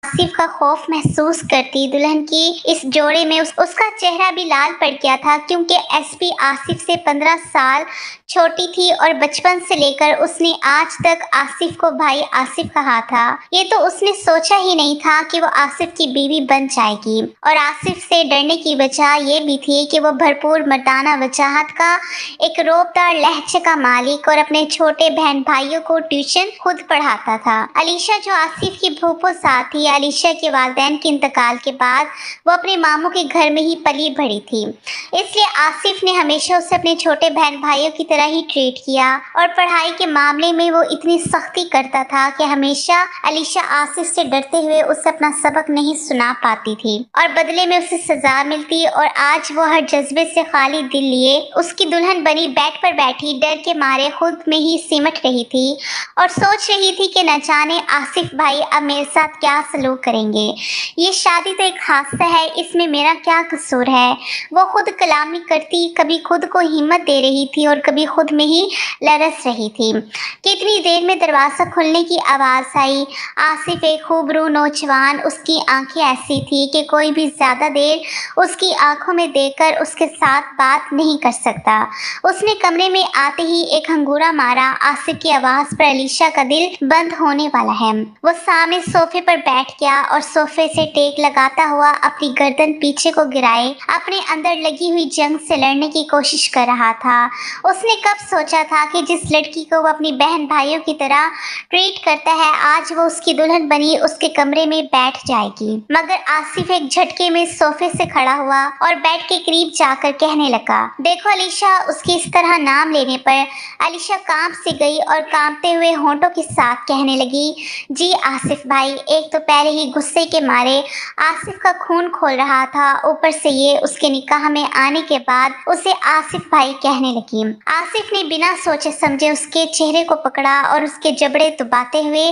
आसिफ का खौफ महसूस करती दुल्हन की इस जोड़े में उसका चेहरा भी लाल पड़ गया था, क्योंकि एसपी आसिफ से 15 साल छोटी थी और बचपन से लेकर उसने आज तक आसिफ को भाई आसिफ कहा था। ये तो उसने सोचा ही नहीं था कि वो आसिफ की बीवी बन जाएगी। और आसिफ से डरने की वजह ये भी थी कि वो भरपूर मर्दाना वजाहत का, एक रोबदार लहजे का मालिक और अपने छोटे बहन भाइयों को ट्यूशन खुद पढ़ाता था। अलीशा जो आसिफ की फूफो साथ थी, अलीशा के वालिदैन के इंतकाल के बाद वो अपने मामू के घर में ही पली बढ़ी थी, इसलिए आसिफ ने हमेशा उसे अपने छोटे बहन भाइयों की तरह ही ट्रीट किया। और पढ़ाई के मामले में वो इतनी सख्ती करता था कि हमेशा अलीशा आसिफ से डरते हुए उसे अपना सबक नहीं सुना पाती थी और बदले में उसे सजा मिलती। और आज वो हर जज्बे से खाली दिल लिए उसकी दुल्हन बनी बेड पर बैठी डर के मारे खुद में ही सिमट रही थी और सोच रही थी कि न जाने आसिफ भाई अब मेरे साथ क्या सलूक करेंगे। ये शादी तो एक हादसा है, इसमें मेरा क्या कसूर है। वो खुद कलामी करती, कभी खुद को हिम्मत दे रही थी और कभी खुद में ही लरस रही थी। कितनी देर में दरवाज़ा खुलने की आवाज़ आई। आसिफ एक खूबरू नौजवान, उसकी आंखें ऐसी थी कि कोई भी ज़्यादा देर उसकी आंखों में देखकर उसके साथ बात नहीं कर सकता। उसने कमरे में आते ही एक हंगूरा मारा। आसिफ की आवाज़ पर अलीशा का दिल बंद होने वाला है। वो सामने सोफे पर बैठ गया और सोफे से टेक लगाता हुआ अपनी गर्दन पीछे को गिराए अपने अंदर लगी हुई जंग से लड़ने की कोशिश कर रहा था। उसने कब सोचा था कि जिस लड़की को वो अपनी बहन भाइयों की तरह ट्रीट करता है, आज वो उसकी दुल्हन बनी उसके कमरे में बैठ जाएगी। मगर आसिफ एक झटके में सोफे से खड़ा हुआ और बेड के करीब जाकर कहने लगा, देखो अलीशा। उसकी इस तरह नाम लेने पर अलीशा कांप सी गई और कांपते हुए होंठों के साथ कहने लगी, जी आसिफ भाई। एक तो पहले ही गुस्से के मारे आसिफ का खून खोल रहा था, ऊपर से ये उसके निकाह में आने के बाद उसे आसिफ भाई कहने लगी। आसिफ ने बिना सोचे समझे उसके चेहरे को पकड़ा और उसके जबड़े दबाते हुए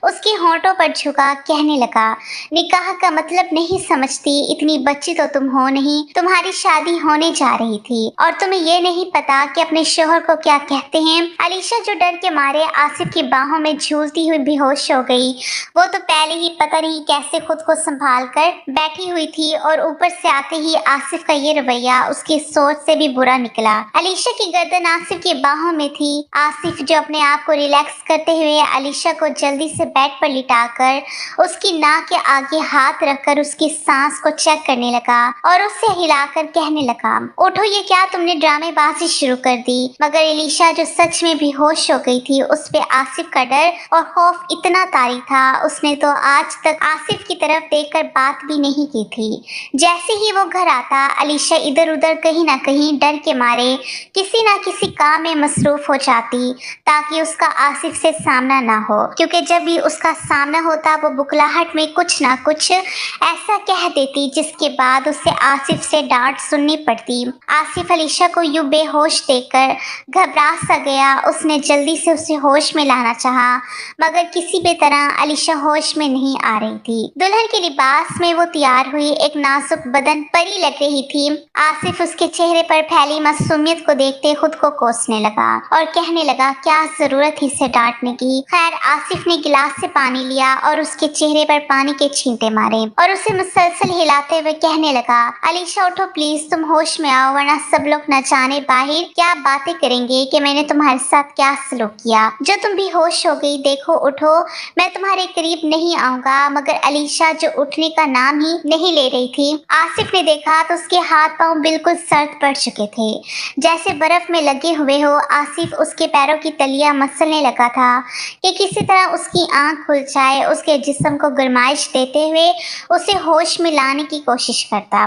उसके होंठों पर झुका कहने लगा, निकाह का मतलब नहीं समझती, इतनी बच्ची तो तुम हो नहीं, तुम्हारी शादी होने जा रही थी और तुम्हें ये नहीं पता कि अपने शोहर को क्या कहते हैं। अलीशा जो डर के मारे आसिफ की बाहों में झूलती हुई बेहोश हो गई। वो तो पहले ही पता नहीं कैसे खुद को संभाल कर बैठी हुई थी और ऊपर से आते ही आसिफ का ये रवैया उसकी सोच से भी बुरा निकला। अलीशा की गर्दन आसिफ की बाहों में थी। आसिफ जो अपने आप को रिलैक्स करते हुए अलीशा को जल्दी से बेड पर लिटाकर उसकी नाक के आगे हाथ रखकर उसकी सांस को चेक करने लगा और उससे हिलाकर कहने लगा, उठो, ये क्या तुमने ड्रामेबाजी शुरू कर दी। मगर अलीशा जो सच में बेहोश हो गई थी, उस पे आसिफ का डर और खौफ इतना तारी था, उसने तो आज तक आसिफ की तरफ देखकर बात भी नहीं की थी। जैसे ही वो घर आता, अलीशा इधर उधर कहीं ना कहीं डर के मारे किसी ना किसी काम में मसरूफ हो जाती ताकि उसका आसिफ से सामना ना हो, क्योंकि जब भी उसका सामना होता वो बुखलाहट में कुछ ना कुछ ऐसा कह देती जिसके बाद उसे आसिफ से डांट सुननी पड़ती। आसिफ अलीशा को यूं बेहोश देखकर घबरा सा गया। उसने जल्दी से उसे होश में लाना चाहा, मगर किसी भी तरह अलीशा होश में नहीं आ रही थी। दुल्हन के लिबास में वो तैयार हुई, एक नाजुक बदन परी लग रही थी। आसिफ उसके चेहरे पर फैली मासूमियत को देखते खुद को कोसने लगा और कहने लगा, क्या जरूरत थी इसे डांटने की। खैर, आसिफ ने गिलास से पानी लिया और उसके चेहरे पर पानी के छींटे मारे और उसे मुसलसल हिलाते हुए कहने लगा, अलीशा उठो प्लीज, तुम होश में आओ, वरना सब लोग न जाने बाहर क्या बातें करेंगे कि मैंने तुम्हारे साथ क्या सलूक किया। जो तुम भी होश हो गई, देखो उठो, मैं तुम्हारे करीब नहीं आऊंगा। मगर अलीशा जो उठने का नाम ही नहीं ले रही थी। आसिफ ने देखा तो उसके हाथ पांव बिल्कुल सर्द पड़ चुके थे, जैसे बर्फ में लगे हुए हो। आसिफ उसके पैरों की तलियां मसलने लगा था कि किसी तरह उसकी आंख खुल जाए, उसके जिस्म को गरमाइश देते हुए उसे होश में लाने की कोशिश करता।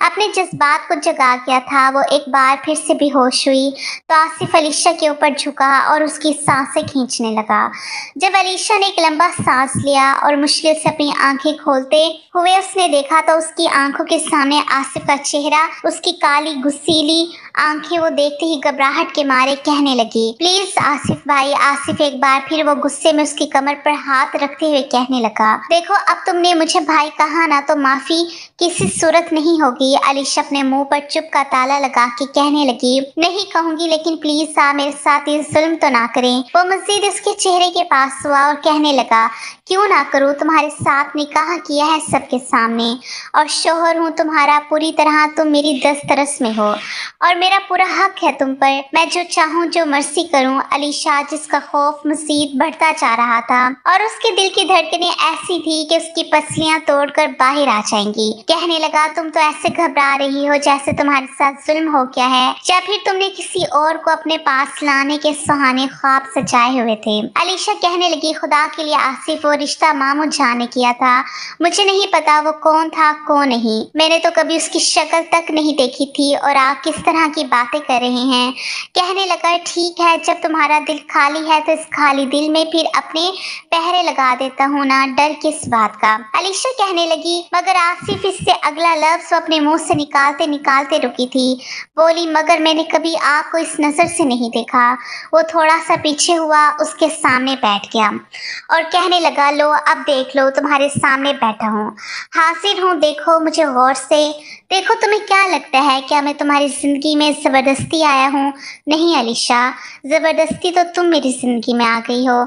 अपने जज्बात को जगा गया था वो एक बार फिर से बेहोश हुई तो आसिफ अलीशा के ऊपर झुका और उसकी सांसें खींचने लगा। जब अलीशा ने एक लंबा सांस लिया और मुश्किल से अपनी आंखें खोलते हुए उसने देखा तो उसकी आंखों के सामने आसिफ का चेहरा, उसकी काली गुस्सीली आंखें वो देखते ही घबराहट के मारे कहने लगी, प्लीज आसिफ भाई। आसिफ एक बार फिर वो गुस्से में उसकी कमर पर हाथ रखते हुए कहने लगा, देखो अब तुमने मुझे भाई कहा ना तो माफी किसी सूरत नहीं होगी। अलीशा अपने मुंह पर चुप का ताला लगा के कहने लगी, नहीं कहूंगी, लेकिन प्लीज आप मेरे साथ ये जुल्म तो ना करें। वो मजीद उसके चेहरे के पास हुआ और कहने लगा, क्यों ना करूं, तुम्हारे साथ निकाह किया है सबके सामने और शोहर हूँ तुम्हारा पूरी तरह, तुम मेरी दस्तरस में हो और मेरा पूरा हक है तुम पर। मैं जो चाहूँ जो मर्जी करूँ। अलीशा, जिसका खौफ मजीद बढ़ता जा रहा था और उसके दिल की धड़कनें ऐसी थी कि उसकी पसलियां तोड़कर बाहर आ जाएंगी, कहने लगा, तुम तो ऐसे घबरा रही हो जैसे तुम्हारे साथ जुल्म हो गया है या फिर तुमने किसी और को अपने पास लाने के सुहाने ख्वाब सजाए हुए थे। अलीशा कहने लगी, खुदा के लिए आसिफ, वो रिश्ता मामू जान ने किया था, मुझे नहीं पता वो कौन था कौन नहीं। मैंने तो कभी उसकी शक्ल तक नहीं देखी थी और आप किस तरह की बातें कर रहे हैं। कहने लगा, ठीक है, जब तुम्हारा दिल खाली है तो इस खाली दिल में फिर अपने पहरे लगा देता हूँ ना, डर किस बात का। अलीशा कहने लगी, मगर आसिफ इससे अगला लफ्ज अपने मुंह से निकालते निकालते रुकी थी। बोली, मगर मैंने कभी आपको इस नजर से नहीं देखा। वो थोड़ा सा पीछे हुआ, उसके सामने बैठ गया और कहने लगा, लो अब देख लो, तुम्हारे सामने बैठा हूँ, हाजिर हूँ, देखो मुझे गौर से। देखो तुम्हें क्या लगता है, क्या मैं तुम्हारी जिंदगी में जबरदस्ती आया हूँ? नहीं अलीशा, जबरदस्ती तो तुम मेरी जिंदगी में आ गई हो।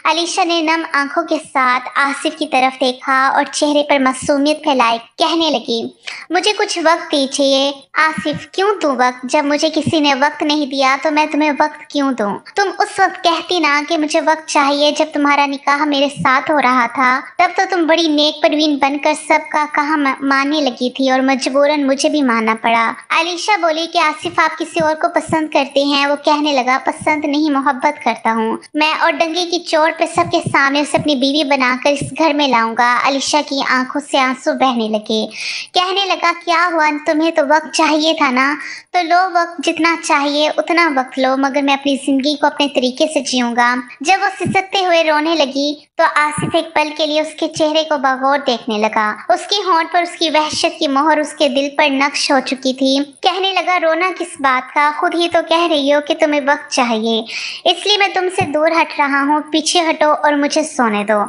अलीशा ने नम आंखों के साथ आसिफ की तरफ देखा और चेहरे पर मासूमियत फैलाई कहने लगी, मुझे कुछ वक्त दीजिए। आसिफ, क्यों दूं वक्त? जब मुझे किसी ने वक्त नहीं दिया तो मैं तुम्हें वक्त क्यों दूं? तुम उस वक्त कहती ना कि मुझे वक्त चाहिए जब तुम्हारा निकाह मेरे साथ हो रहा था, तब तो तुम बड़ी नेक परवीन बनकर सबका कहा मानने लगी थी और मजबूरन मुझे भी मानना पड़ा। अलीशा बोली कि आसिफ आप किसी और को पसंद करते हैं? वो कहने लगा, पसंद नहीं, मोहब्बत करता हूँ मैं, और डंगे की चोट पर सबके सामने उसे अपनी बीवी बनाकर इस घर में लाऊंगा। अलीशा की आंखों से आंसू बहने लगे। कहने लगा, क्या हुआ, तुम्हें तो वक्त चाहिए था ना, तो लो वक्त, जितना चाहिए उतना वक्त लो, मगर मैं अपनी जिंदगी को अपने तरीके से जीऊंगा। जब वो सिसकते हुए रोने लगी तो आसिफ एक पल के लिए उसके चेहरे को बगौर देखने लगा। उसकी होंठ पर उसकी वहशत की मोहर उसके दिल पर नक्श हो चुकी थी। कहने लगा, रोना किस बात का, खुद ही तो कह रही हो कि तुम्हें वक्त चाहिए, इसलिए मैं तुमसे दूर हट रहा हूँ, पीछे हटो और मुझे सोने दो।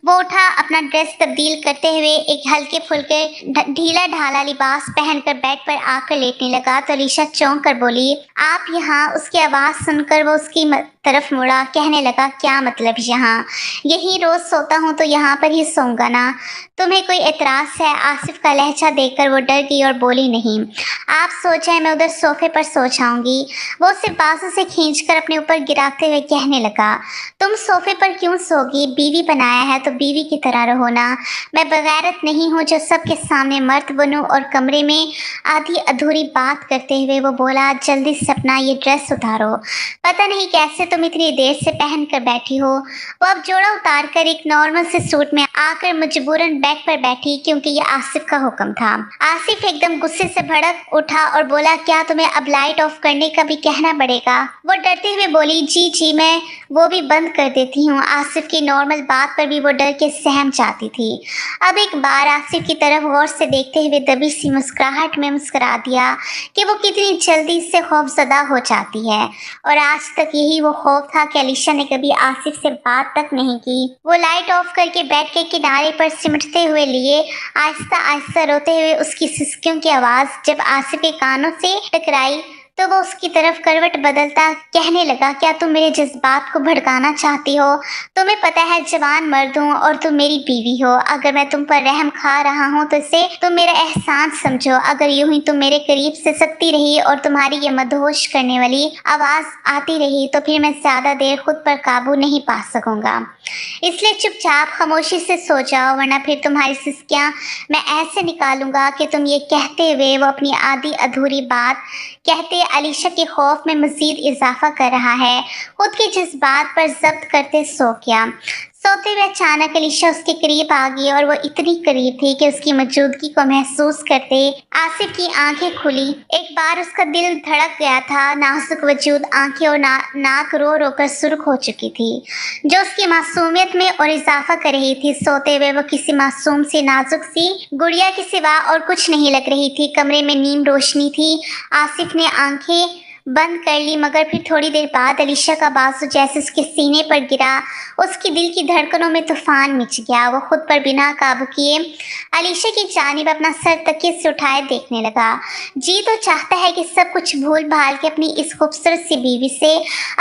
वो उठा, अपना ड्रेस तब्दील करते हुए एक हल्के फुल्के ढीला ढाला लिबास पहनकर बेड पर आकर लेटने लगा तो अलीशा चौंक कर बोली, आप यहाँ? उसकी आवाज़ सुनकर वो उसकी तरफ मुड़ा, कहने लगा, क्या मतलब यहाँ? यही रोज सोता हूँ तो यहाँ पर ही सोऊंगा ना, तुम्हें कोई एतराज़ है? आसिफ का लहजा देखकर वो डर गई और बोली, नहीं, आप सो जाए, मैं उधर सोफे पर सो जाऊंगी। वो उसे बाजू से खींचकर अपने ऊपर गिराते हुए कहने लगा, तुम सोफे पर क्यों सोगी? बीवी बनाया है तो बीवी की तरह रहो ना। मैं बगैरत नहीं हूँ जो सबके सामने मर्द बनूं। और कमरे में आधी अधूरी बात करते हुए वो बोला, जल्दी से अपना ये ड्रेस उतारो, पता नहीं कैसे तुम इतनी देर से पहन कर बैठी हो। वो अब जोड़ा उतार कर एक नॉर्मल से सूट में आकर मजबूरन बेड पर बैठी क्योंकि ये आसिफ का हुक्म था। आसिफ एकदम गुस्से से भड़क उठा और बोला, क्या तुम्हें अब लाइट ऑफ करने का भी कहना पड़ेगा? वो डरते हुए बोली, जी जी, मैं वो भी बंद कर देती हूँ। आसिफ की नॉर्मल बात पर भी वो डर के सहम जाती थी। अब एक बार आसिफ की तरफ गौर से देखते हुए दबी सी मुस्कुराहट में मुस्कुरा दिया कि वो कितनी जल्दी इससे खौफजदा हो जाती है। और आज तक यही वो खौफ था कि अलीशा ने कभी आसिफ से बात तक नहीं की। वो लाइट ऑफ करके बेड के किनारे पर सिमटते हुए लिए आहिस्ता आहिस्ता रोते हुए उसकी सिसकियों की आवाज़ जब आसिफ के कानों से टकराई तो वो उसकी तरफ करवट बदलता कहने लगा, क्या तुम मेरे जज्बात को भड़काना चाहती हो? तुम्हें पता है जवान मर्द हूँ और तुम मेरी बीवी हो। अगर मैं तुम पर रहम खा रहा हूँ तो इसे तुम मेरा एहसान समझो। अगर यूं ही तुम मेरे करीब से सकती रही और तुम्हारी ये मदहोश करने वाली आवाज़ आती रही तो फिर मैं ज़्यादा देर खुद पर काबू नहीं पा सकूंगा। इसलिए चुपचाप खामोशी से सो जाओ, वरना फिर तुम्हारी सिसकियाँ मैं ऐसे निकालूंगा कि तुम ये कहते हुए वो अपनी आधी अधूरी बात कहते अलीशा के खौफ में मजीद इजाफा कर रहा है, खुद के जज्बात पर जब्त करते सो गया। सोते हुए अचानक अलीशा उसके करीब आ गई और वो इतनी करीब थी कि उसकी मौजूदगी को महसूस करते आसिफ की आंखें खुली। एक बार उसका दिल धड़क गया था। नाजुक वजूद, आंखें और नाक रो रो कर सुर्ख हो चुकी थी, जो उसकी मासूमियत में और इजाफा कर रही थी। सोते हुए वो किसी मासूम सी नाजुक सी गुड़िया के सिवा और कुछ नहीं लग रही थी। कमरे में नीम रोशनी थी। आसिफ ने आंखें बंद कर ली, मगर फिर थोड़ी देर बाद अलीशा का बाजू जैसे उसके सीने पर गिरा, उसकी दिल की धड़कनों में तूफान मच गया। वो खुद पर बिना काबू किए अलीशा की जानिब अपना सर तकिए से उठाए देखने लगा। जी तो चाहता है कि सब कुछ भूल भाल के अपनी इस खूबसूरत सी बीवी से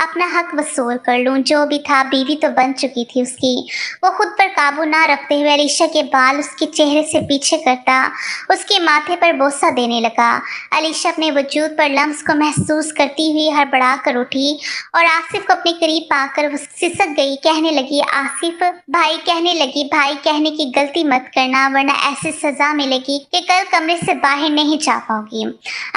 अपना हक वसूल कर लूं। जो भी था, बीवी तो बन चुकी थी उसकी। वो खुद पर काबू ना रखते हुए अलीशा के बाल उसके चेहरे से पीछे करता उसके माथे पर बोसा देने लगा। अलीशा अपने वजूद पर लम्स को महसूस करती हुई हड़बड़ा कर उठी और आसिफ को अपने करीब पाकर वो सिसक गई। कहने लगी, आसिफ भाई, कहने लगी, भाई कहने की गलती मत करना, वरना ऐसी सजा मिलेगी कि कल कमरे से बाहर नहीं जा पाओगी।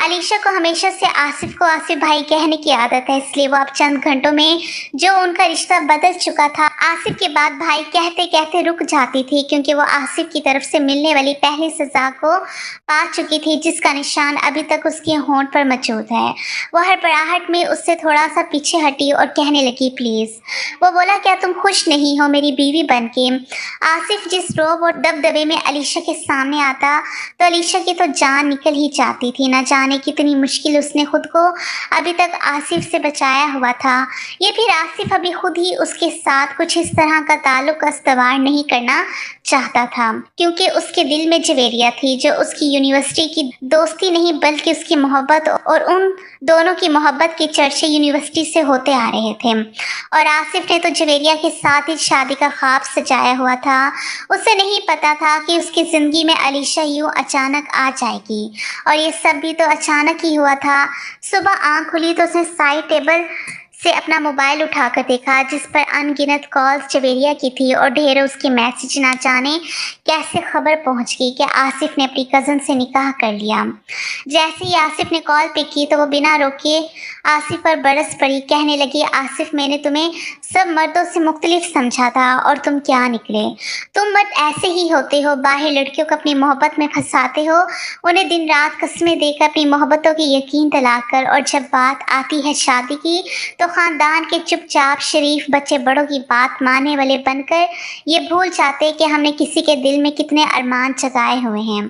अलीशा को हमेशा से आसिफ को आसिफ भाई कहने की आदत है, इसलिए वो अब चंद घंटों में जो उनका रिश्ता बदल चुका था, आसिफ के बाद भाई कहते कहते रुक जाती थी, क्योंकि वो आसिफ की तरफ से मिलने वाली पहली सजा को पा चुकी थी, जिसका निशान अभी तक उसके होंठ पर मौजूद है। वो हड़बड़ाहट में उससे थोड़ा सा पीछे हटी और कहने लगी, प्लीज। वो बोला, क्या तुम खुश नहीं हो मेरी बीवी बनके? आसिफ जिस रोब और दबदबे में अलीशा के सामने आता तो अलीशा की तो जान निकल ही जाती थी। न जाने कितनी मुश्किल उसने खुद को अभी तक आसिफ से बचाया हुआ था, ये फिर आसिफ अभी खुद ही उसके साथ कुछ इस तरह का ताल्लुक अस्तवार नहीं करना चाहता था, क्योंकि उसके दिल में जवेरिया थी, जो उसकी यूनिवर्सिटी की दोस्ती नहीं बल्कि उसकी मोहब्बत, और उन दोनों की मोहब्बत के चर्चे यूनिवर्सिटी से होते आ रहे थे। और आसिफ ने तो जवेरिया के साथ ही शादी का ख्वाब सजाया हुआ था। उसे नहीं पता था कि उसकी ज़िंदगी में अलीशा यूँ अचानक आ जाएगी, और ये सब भी तो अचानक ही हुआ था। सुबह आँख खुली तो उसने साइड टेबल से अपना मोबाइल उठाकर देखा, जिस पर अनगिनत कॉल्स जवेरिया की थी और ढेरों उसके मैसेज। ना जाने कैसे खबर पहुंच गई कि आसिफ ने अपनी कज़न से निकाह कर लिया। जैसे ही आसिफ ने कॉल पे की तो वो बिना रोके आसिफ पर बरस पड़ी। कहने लगी, आसिफ, मैंने तुम्हें सब मर्दों से मुख्तलिफ समझा था और तुम क्या निकले। तुम मर्द ऐसे ही होते हो, बाहर लड़कियों को अपनी मोहब्बत में फंसाते हो, उन्हें दिन रात कस्में देकर अपनी मोहब्बतों की यकीन दिलाकर, और जब बात आती है शादी की तो ख़ानदान के चुपचाप शरीफ बच्चे बड़ों की बात मानने वाले बनकर ये भूल जाते कि हमने किसी के दिल में कितने अरमान जगाए हुए हैं।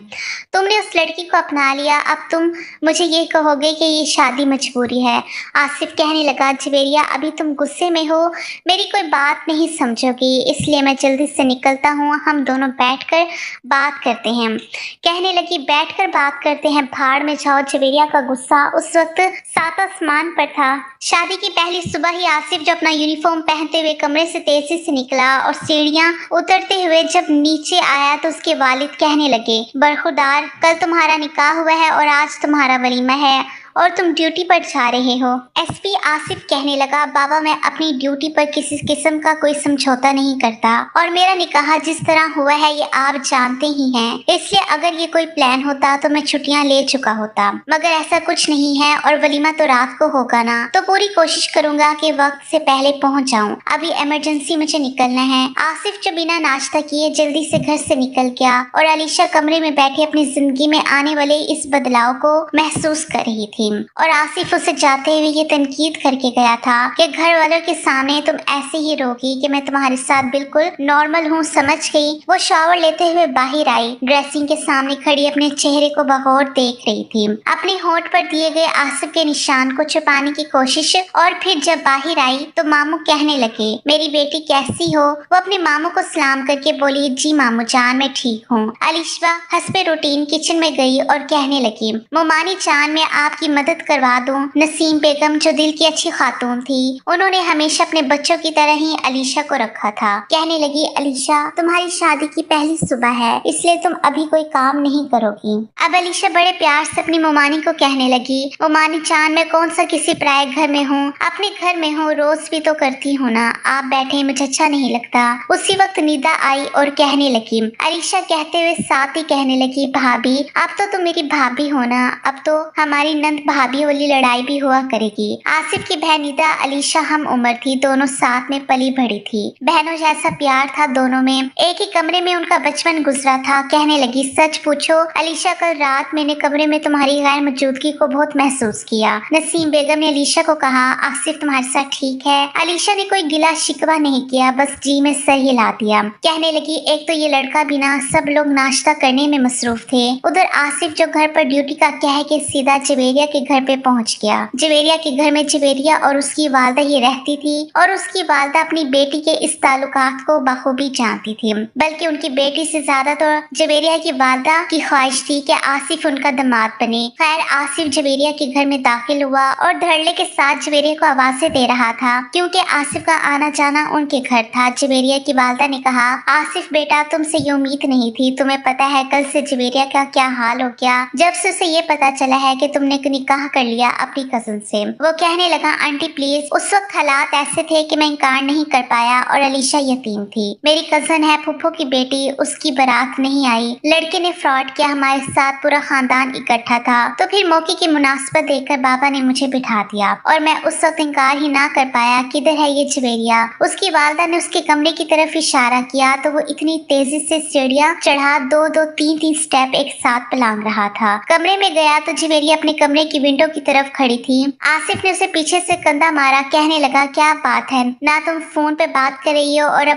तुमने उस लड़की को अपना लिया, अब तुम मुझे ये कहोगे कि ये शादी मजबूरी है। आसिफ कहने लगा, जवेरिया, अभी तुम गुस्से में हो, मेरी कोई बात नहीं समझोगी, इसलिए मैं जल्दी से निकलता हूँ, हम दोनों बैठकर बात करते हैं। कहने लगी, बैठकर बात करते हैं, भाड़ में जाओ। जवेरिया का गुस्सा उस वक्त सात आसमान पर था। शादी की पहली सुबह ही आसिफ जो अपना यूनिफॉर्म पहनते हुए कमरे से तेजी से निकला और सीढ़ियाँ उतरते हुए जब नीचे आया तो उसके वालिद कहने लगे, बरखुरदार, कल तुम्हारा निकाह हुआ है और आज तुम्हारा वलीमा है और तुम ड्यूटी पर जा रहे हो। एसपी आसिफ कहने लगा, बाबा, मैं अपनी ड्यूटी पर किसी किस्म का कोई समझौता नहीं करता, और मेरा निकाह जिस तरह हुआ है ये आप जानते ही हैं, इसलिए अगर ये कोई प्लान होता तो मैं छुट्टियां ले चुका होता, मगर ऐसा कुछ नहीं है और वलीमा तो रात को होगा ना, तो पूरी कोशिश करूंगा कि वक्त से पहले पहुंच जाऊं। अभी इमरजेंसी मुझे निकलना है। आसिफ जो बिना नाश्ता किए जल्दी से घर से निकल गया और अलीशा कमरे में बैठे अपनी जिंदगी में आने वाले इस बदलाव को महसूस कर रही थी, और आसिफ उसे जाते हुए ये तनकीद करके गया था कि घर वालों के सामने तुम ऐसे ही रोगी कि मैं तुम्हारे साथ बिल्कुल नॉर्मल हूँ, समझ गई। वो शावर लेते हुए बाहर आई, ड्रेसिंग के सामने खड़ी अपने चेहरे को बगौर देख रही थी, अपने होंठ पर दिए गए आंसू के निशान को छुपाने की कोशिश। और फिर जब बाहर आई तो मामू कहने लगे, मेरी बेटी कैसी हो? वो अपने मामू को सलाम करके बोली, जी मामू जान, मैं ठीक हूँ। अलिशा हस्बे रूटीन किचन में गई और कहने लगी, मोमानी जान, मैं आपकी मदद करवा दूं। नसीम बेगम जो दिल की अच्छी खातून थी, उन्होंने हमेशा अपने बच्चों की तरह ही अलीशा को रखा था। कहने लगी, अलीशा, तुम्हारी शादी की पहली सुबह है, इसलिए तुम अभी कोई काम नहीं करोगी। अब अलीशा बड़े प्यार से अपनी मोमानी को कहने लगी, मोमानी जान, मैं कौन सा किसी पराए घर में हूँ, अपने घर में हूँ, रोज भी तो करती हूँ ना, आप बैठे मुझे अच्छा नहीं लगता। उसी वक्त निदा आई और कहने लगी, अलीशा कहते हुए साथ ही कहने लगी, भाभी, अब तो तुम मेरी भाभी हो ना, अब तो हमारी नंद भाभी वाली लड़ाई भी हुआ करेगी। आसिफ की बहन निदा अलीशा हम उम्र थी, दोनों साथ में पली बढ़ी थी। बहनों जैसा प्यार था दोनों में, एक ही कमरे में उनका बचपन गुजरा था। कहने लगी, सच पूछो अलीशा, कल रात मैंने कमरे में तुम्हारी गैर मौजूदगी को बहुत महसूस किया। नसीम बेगम ने अलीशा को कहा, आसिफ तुम्हारे साथ ठीक है? अलीशा ने कोई गिला शिकवा नहीं किया, बस जी में सर हिला दिया। कहने लगी, एक तो ये लड़का भी ना, सब लोग नाश्ता करने में मसरूफ थे। उधर आसिफ जो घर पर ड्यूटी का कह के सीधा जवेरिया के घर पे पहुंच गया। जवेरिया के घर में जवेरिया और उसकी वालदा ही रहती थी और उसकी वालदा अपनी बेटी के इस ताल्लुकात को बखूबी जानती थी। बल्कि उनकी बेटी से ज्यादा तो जवेरिया की वालदा की ख्वाहिश थी कि आसिफ उनका दामाद बने। खैर, आसिफ जवेरिया के घर में दाखिल हुआ और धड़ल्ले के साथ जवेरिया को आवाज़ें दे रहा था, क्योंकि आसिफ का आना जाना उनके घर था। जवेरिया की वालदा ने कहा, आसिफ बेटा, तुमसे ये उम्मीद नहीं थी। तुम्हें पता है कल से जवेरिया का क्या हाल हो गया जब से उसे ये पता चला है कि तुमने निकाह कर लिया अपनी कजन से। वो कहने लगा, आंटी प्लीज, उस वक्त हालात ऐसे थे कि मैं इनकार नहीं कर पाया और अलीशा यतीम थी। मेरी कजन है, फुफ्फो की बेटी, उसकी बारात नहीं आई। लड़के ने फ्रॉड किया, हमारे साथ पूरा खानदान इकट्ठा था। तो फिर मौके की मुनासिबत देखकर बाबा ने मुझे बिठा दिया और मैं उस वक्त इनकार ही ना कर पाया। किधर है ये जवेरिया? उसकी वालदा ने उसके कमरे की तरफ इशारा किया तो वो इतनी तेजी से सीढ़ियां चढ़ा दो तीन स्टेप एक साथ पलांग रहा था। कमरे में गया तो जवेरिया अपने कमरे की विंडो की तरफ खड़ी थी। आसिफ ने उसे पीछे से कंधा मारा। कहने लगा, क्या बात है, ना तुम फोन पे बात कर रही हो और